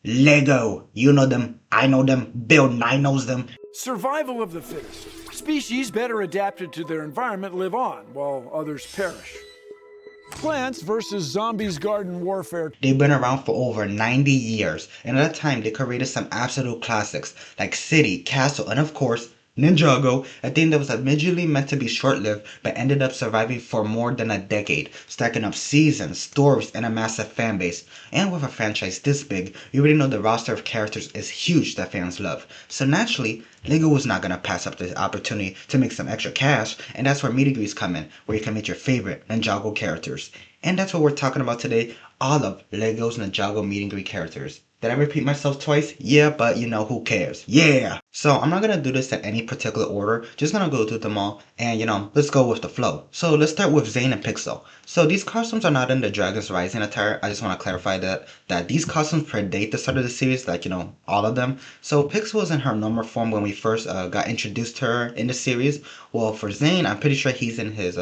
Lego, you know them, I know them, Bill Nye knows them. Survival of the fittest. Species better adapted to their environment live on, while others perish. Plants versus Zombies Garden Warfare. They've been around for over 90 years, and at that time they created some absolute classics like City, Castle, and of course, Ninjago, a thing that was originally meant to be short-lived but ended up surviving for more than a decade, stacking up seasons, stories, and a massive fan base. And with a franchise this big, you already know the roster of characters is huge that fans love. So naturally, Lego was not gonna pass up this opportunity to make some extra cash, and that's where meet and come in, where you can meet your favorite Ninjago characters. And that's what we're talking about today, all of Lego's Ninjago meet and greet characters. Did I repeat myself twice? Yeah, but you know, who cares? Yeah! So I'm not gonna do this in any particular order, just gonna go through them all, and you know, let's go with the flow. So let's start with Zane and Pixel. So these costumes are not in the Dragon's Rising attire, I just wanna clarify that these costumes predate the start of the series, like, you know, all of them. So Pixel was in her normal form when we first got introduced to her in the series, while for Zane, I'm pretty sure he's in his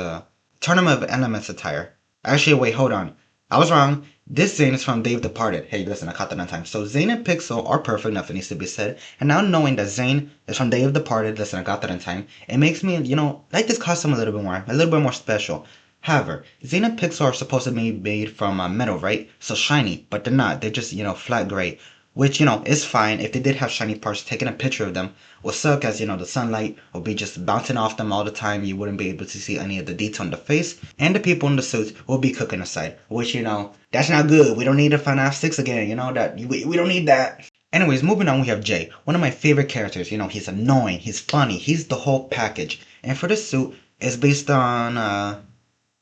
Tournament of Elements attire. Actually, wait, hold on. I was wrong. This Zane is from Dave Departed. Hey, listen, I caught that on time. So Zane and Pixel are perfect, nothing needs to be said. And now knowing that Zane is from Dave Departed, listen, I got that on time. It makes me, you know, like this costume a little bit more special. However, Zane and Pixel are supposed to be made from metal, right? So shiny, but they're not. They're just, you know, flat gray. Which, you know, is fine. If they did have shiny parts, taking a picture of them would suck as, you know, the sunlight would be just bouncing off them all the time. You wouldn't be able to see any of the detail on the face. And the people in the suits will be cooking aside. Which, you know, that's not good. We don't need a FNAF 6 again, you know, that we don't need that. Anyways, moving on, we have Jay. One of my favorite characters. You know, he's annoying, he's funny, he's the whole package. And for this suit, it's based on,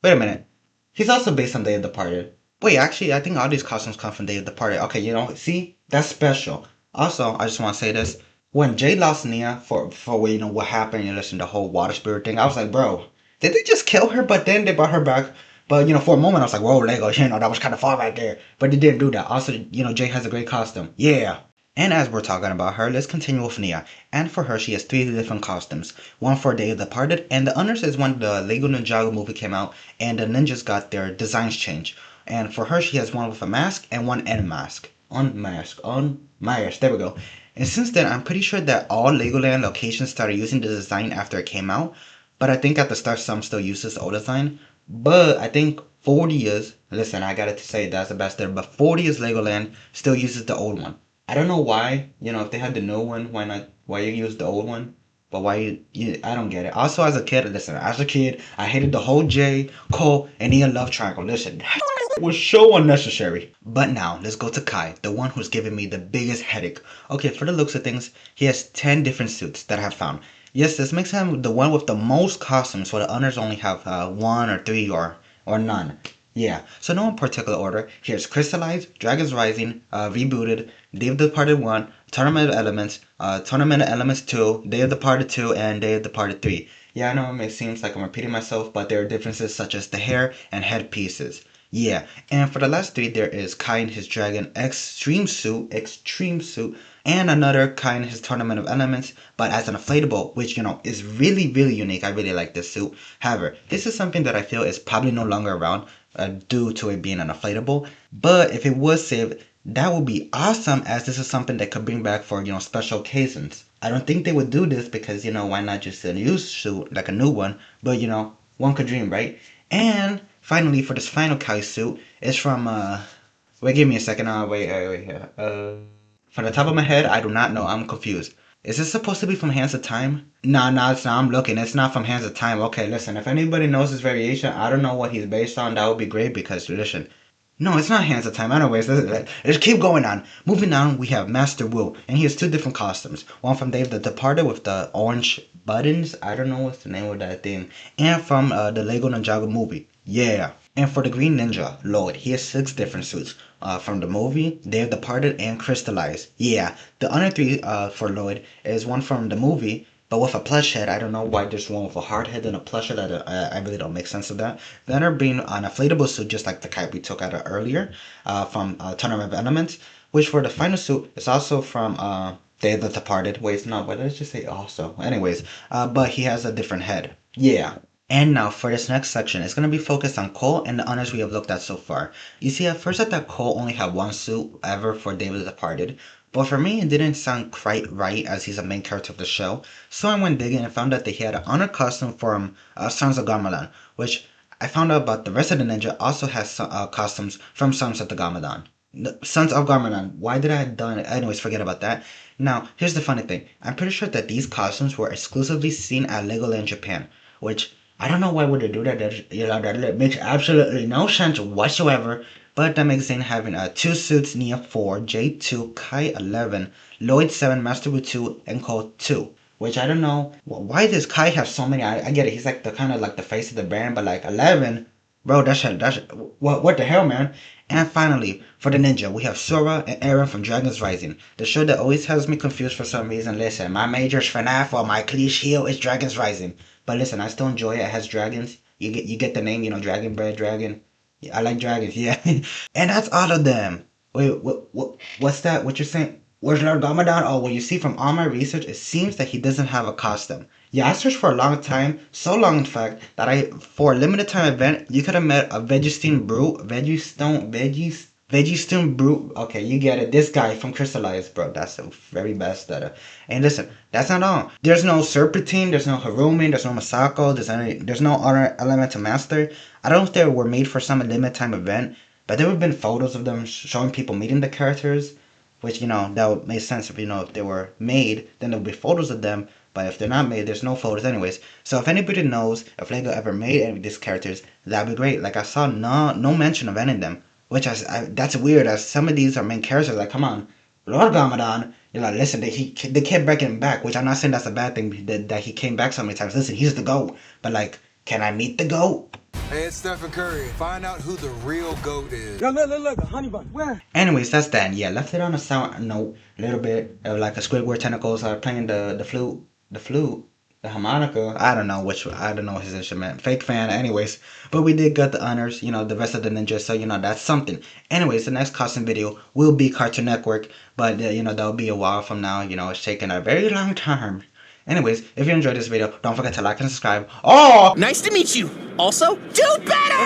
wait a minute. He's also based on Day of the Departed. Wait, actually, I think all these costumes come from Day of the Departed. Okay, you know, see? That's special. Also, I just want to say this. When Jay lost Nia for you know, what happened, you listen to the whole water spirit thing, I was like, bro, did they just kill her? But then they brought her back. But, you know, for a moment, I was like, whoa, Lego, you know, that was kind of far right there. But they didn't do that. Also, you know, Jay has a great costume. Yeah. And as we're talking about her, let's continue with Nia. And for her, she has three different costumes. One for Day of the Departed, and the others is when the Lego Ninjago movie came out, and the ninjas got their designs changed. And for her, she has one with a mask and one unmask. Unmask, there we go. And since then, I'm pretty sure that all Legoland locations started using the design after it came out. But I think at the start, some still use this old design. But I think 40 years, listen, I gotta say that's the best there, but 40 years Legoland still uses the old one. I don't know why, you know, if they had the new one, why not, why you use the old one? But why I don't get it. Also, as a kid, listen, as a kid, I hated the whole J, Cole, and Ian love triangle. Listen, it was so unnecessary. But now, let's go to Kai, the one who's giving me the biggest headache. Okay, for the looks of things, he has 10 different suits that I have found. Yes, this makes him the one with the most costumes, while the others only have one or three or none. Yeah, so no in particular order. Here's Crystallized, Dragon's Rising, Rebooted, Day of the Departed 1, Tournament of Elements 2, Day of the Departed 2, and Day of the Departed 3. Yeah, I know it seems like I'm repeating myself, but there are differences such as the hair and head pieces. Yeah, and for the last three, there is Kai in his Dragon Extreme Suit, and another Kai in his Tournament of Elements, but as an inflatable, which, you know, is really, really unique. I really like this suit. However, this is something that I feel is probably no longer around due to it being an inflatable, but if it was saved, that would be awesome as this is something that could bring back for, you know, special occasions. I don't think they would do this because, you know, why not just a new suit, like a new one, but, you know, one could dream, right? And finally, for this final Kai suit, it's from, wait, give me a second. From the top of my head, I do not know. I'm confused. Is this supposed to be from Hands of Time? Nah, it's not. I'm looking. It's not from Hands of Time. Okay, listen. If anybody knows this variation, I don't know what he's based on. That would be great because, listen. No, it's not Hands of Time. Anyways, let's keep going on. Moving on, we have Master Wu, and he has two different costumes. One from Dave the Departed with the orange buttons. I don't know what's the name of that thing. And from the Lego Ninjago movie. Yeah. And for the Green Ninja, Lloyd, he has six different suits. From the movie, Day of the Departed, and Crystallized. Yeah. The other three for Lloyd is one from the movie, but with a plush head. I don't know why there's one with a hard head and a plush head. I really don't make sense of that. The other being an inflatable suit, just like the kite we took out earlier from Tournament of Elements, which for the final suit is also from Day of the Departed. Wait, no, but let's just say also. Anyways, but he has a different head. Yeah. And now for this next section, it's going to be focused on Cole and the honors we have looked at so far. You see, at first I thought Cole only had one suit ever for David the Departed, but for me it didn't sound quite right as he's a main character of the show, so I went digging and found out that he had an honor costume from Sons of Garmadon, which I found out about the rest of the ninja also has costumes from Sons of the Garmadon. Sons of Garmadon. Why did I have done it? Anyways, forget about that. Now, here's the funny thing. I'm pretty sure that these costumes were exclusively seen at Legoland Japan, which I don't know why would they do that. That makes absolutely no sense whatsoever. But that makes Zane having two suits, Nia 4, J2, Kai 11, Lloyd 7, Master Wu 2, and Cole 2. Which I don't know. Why does Kai have so many? I get it. He's like the kind of like the face of the brand, but like 11, bro, that's what the hell, man. And finally, for the ninja, we have Sora and Aaron from Dragon's Rising, the show that always has me confused for some reason. Listen, my major's FNAF or my cliche heel is Dragon's Rising. But listen, I still enjoy it. It has dragons. You get the name, Dragon Bread Dragon. Yeah, I like dragons, yeah. And that's all of them. Wait, what's that? What you're saying? Where's Lord Gamadon? Oh, well, you see, from all my research, it seems that he doesn't have a costume. Yeah, I searched for a long time, so long in fact, that for a limited time event, you could have met a Veggie Stone Brute. Okay, you get it. This guy from Crystallized, bro. That's the very best. And listen, that's not all. There's no Serpentine, there's no Harumi, there's no Masako, there's no other Elemental Master. I don't know if they were made for some limited time event, but there have been photos of them showing people meeting the characters, which, that would make sense if they were made, then there would be photos of them. But if they're not made, there's no photos anyways. So if anybody knows if Lego ever made any of these characters, that'd be great. Like I saw no mention of any of them, which that's weird. As some of these are main characters. Like come on, Lord Gamadon. Listen, they kept bringing him back, which I'm not saying that's a bad thing that he came back so many times. Listen, he's the GOAT, but like, can I meet the GOAT? Hey, it's Stephen Curry. Find out who the real GOAT is. Look, the honey bun. Where? Anyways, that's that. Yeah, left it on a sour note, a little bit of like a Squidward tentacles are playing the flute, the harmonica. I don't know his instrument. Fake fan, anyways. But we did get the honors, the rest of the ninjas, so that's something. Anyways, the next costume video will be Cartoon Network, but that'll be a while from now. It's taking a very long time. Anyways, if you enjoyed this video, don't forget to like and subscribe. Oh! Nice to meet you. Also, do better!